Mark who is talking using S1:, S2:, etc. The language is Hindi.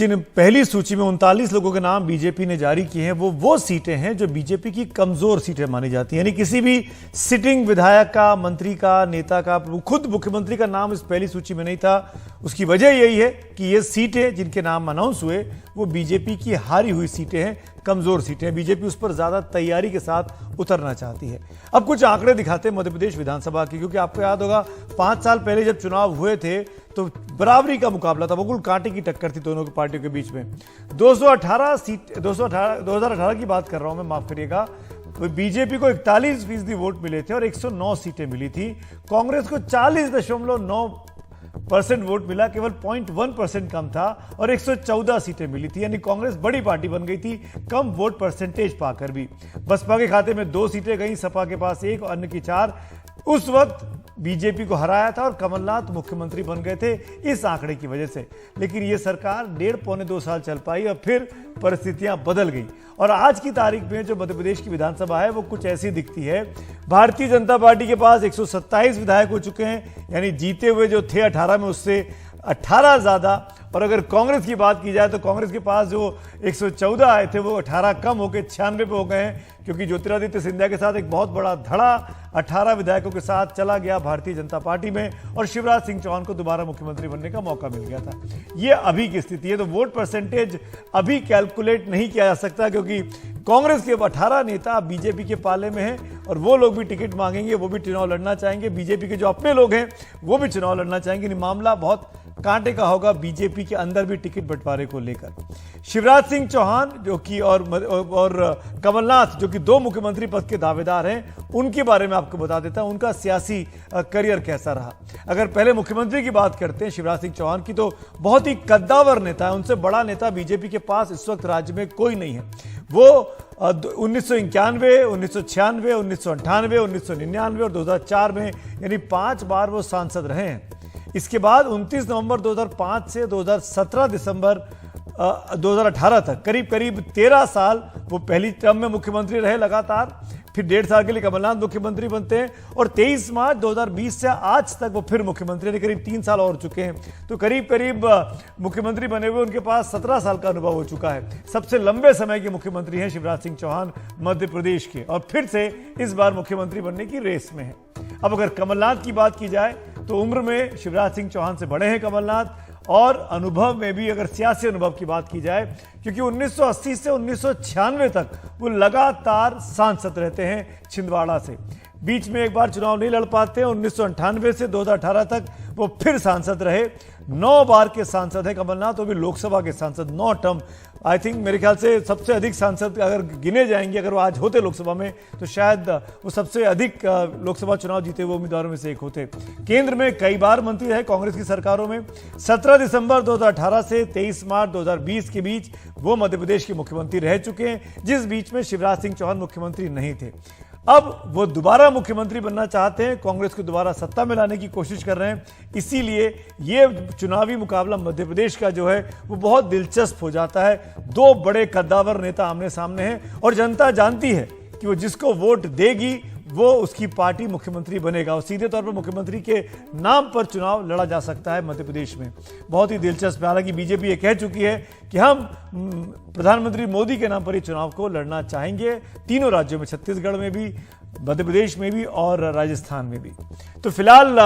S1: जिन पहली सूची में 39 लोगों के नाम बीजेपी ने जारी किए हैं वो सीटें हैं जो बीजेपी की कमजोर सीटें मानी जाती हैं। यानी किसी भी सिटिंग विधायक का, मंत्री का, नेता का, खुद मुख्यमंत्री का नाम इस पहली सूची में नहीं था। उसकी वजह यही है कि ये सीटें जिनके नाम अनाउंस हुए वो बीजेपी की हारी हुई सीटें हैं, कमजोर सीटें हैं। बीजेपी उस पर ज्यादा तैयारी के साथ उतरना चाहती है। अब कुछ आंकड़े दिखाते हैं मध्य प्रदेश विधानसभा की, क्योंकि आपको याद होगा 5 साल पहले जब चुनाव हुए थे तो बराबरी का मुकाबला था, बिल्कुल कांटे की टक्कर थी दोनों की पार्टियों के बीच में। 2018 की बात कर रहा हूं मैं, माफ करिएगा। बीजेपी को 41% वोट मिले थे और 109 सीटें मिली थी। कांग्रेस को 40.9% वोट मिला, केवल 0.1% कम था और 114 सीटें मिली थी। यानी कांग्रेस बड़ी पार्टी बन गई थी कम वोट परसेंटेज पाकर भी। बसपा के खाते में 2 सीटें गई, सपा के पास 1 और अन्य की 4। उस वक्त बीजेपी को हराया था और कमलनाथ मुख्यमंत्री बन गए थे इस आंकड़े की वजह से। लेकिन यह सरकार 1.5-2 साल चल पाई और फिर परिस्थितियां बदल गई और आज की तारीख में जो मध्य प्रदेश की विधानसभा है वो कुछ ऐसी दिखती है। भारतीय जनता पार्टी के पास 127 विधायक हो चुके हैं, यानी जीते हुए जो थे 18 में उससे 18 ज्यादा। और अगर कांग्रेस की बात की जाए तो कांग्रेस के पास जो 114 आए थे वो 18 कम होकर 96 पे हो गए हैं, क्योंकि ज्योतिरादित्य सिंधिया के साथ एक बहुत बड़ा धड़ा 18 विधायकों के साथ चला गया भारतीय जनता पार्टी में और शिवराज सिंह चौहान को दोबारा मुख्यमंत्री बनने का मौका मिल गया था। ये अभी की स्थिति है। तो वोट परसेंटेज अभी कैलकुलेट नहीं किया जा सकता, क्योंकि कांग्रेस के 18 नेता बीजेपी के पाले में हैं और वो लोग भी टिकट मांगेंगे, वो भी चुनाव लड़ना चाहेंगे। बीजेपी के जो अपने लोग हैं वो भी चुनाव लड़ना चाहेंगे। मामला बहुत कांटे का होगा बीजेपी के अंदर भी टिकट बंटवारे को लेकर। शिवराज सिंह चौहान जो कि और कमलनाथ जो कि 2 मुख्यमंत्री पद के दावेदार हैं, उनके बारे में आपको बता देता हूं उनका सियासी करियर कैसा रहा। अगर पहले मुख्यमंत्री की बात करते हैं शिवराज सिंह चौहान की, तो बहुत ही कद्दावर नेता है। उनसे बड़ा नेता बीजेपी के पास इस वक्त राज्य में कोई नहीं है। वो 1991, 1996, 1998, 1999 और 2004 में यानी 5 बार वो सांसद रहे हैं। इसके बाद 29 नवंबर 2005 से 17 दिसंबर 2018 तक करीब 13 साल वो पहली टर्म में मुख्यमंत्री रहे लगातार। फिर 1.5 साल के लिए कमलनाथ मुख्यमंत्री बनते हैं और 23 मार्च 2020 से आज तक वो फिर मुख्यमंत्री, करीब 3 साल और चुके हैं। तो करीब मुख्यमंत्री बने हुए उनके पास 17 साल का अनुभव हो चुका है। सबसे लंबे समय के मुख्यमंत्री हैं शिवराज सिंह चौहान मध्य प्रदेश के, और फिर से इस बार मुख्यमंत्री बनने की रेस में है। अब अगर कमलनाथ की बात की जाए तो उम्र में शिवराज सिंह चौहान से बड़े हैं कमलनाथ, और अनुभव में भी अगर सियासी अनुभव की बात की जाए, क्योंकि 1980 से 1996 तक वो लगातार सांसद रहते हैं छिंदवाड़ा से। बीच में एक बार चुनाव नहीं लड़ पाते हैं। 1998 से 2018 तक वो फिर सांसद रहे। 9 बार के सांसद हैं कमलनाथ, वो भी लोकसभा के सांसद, 9 टर्म। आई थिंक मेरे ख्याल से सबसे अधिक सांसद अगर गिने जाएंगे, अगर वो आज होते लोकसभा में, तो शायद वो सबसे अधिक लोकसभा चुनाव जीते हुए उम्मीदवारों में से एक होते। केंद्र में कई बार मंत्री रहे कांग्रेस की सरकारों में। 17 दिसंबर 2018 से 23 मार्च 2020 के बीच वो मध्य प्रदेश के मुख्यमंत्री रह चुके हैं, जिस बीच में शिवराज सिंह चौहान मुख्यमंत्री नहीं थे। अब वो दोबारा मुख्यमंत्री बनना चाहते हैं, कांग्रेस को दोबारा सत्ता में लाने की कोशिश कर रहे हैं। इसीलिए ये चुनावी मुकाबला मध्य प्रदेश का जो है वो बहुत दिलचस्प हो जाता है। 2 बड़े कद्दावर नेता आमने सामने हैं और जनता जानती है कि वो जिसको वोट देगी वो उसकी पार्टी मुख्यमंत्री बनेगा और सीधे तौर पर मुख्यमंत्री के नाम पर चुनाव लड़ा जा सकता है मध्य प्रदेश में। बहुत ही दिलचस्प है। हालांकि बीजेपी ये कह चुकी है कि हम प्रधानमंत्री मोदी के नाम पर ही चुनाव को लड़ना चाहेंगे, तीनों राज्यों में, छत्तीसगढ़ में भी, मध्य प्रदेश में भी और राजस्थान में भी। तो फिलहाल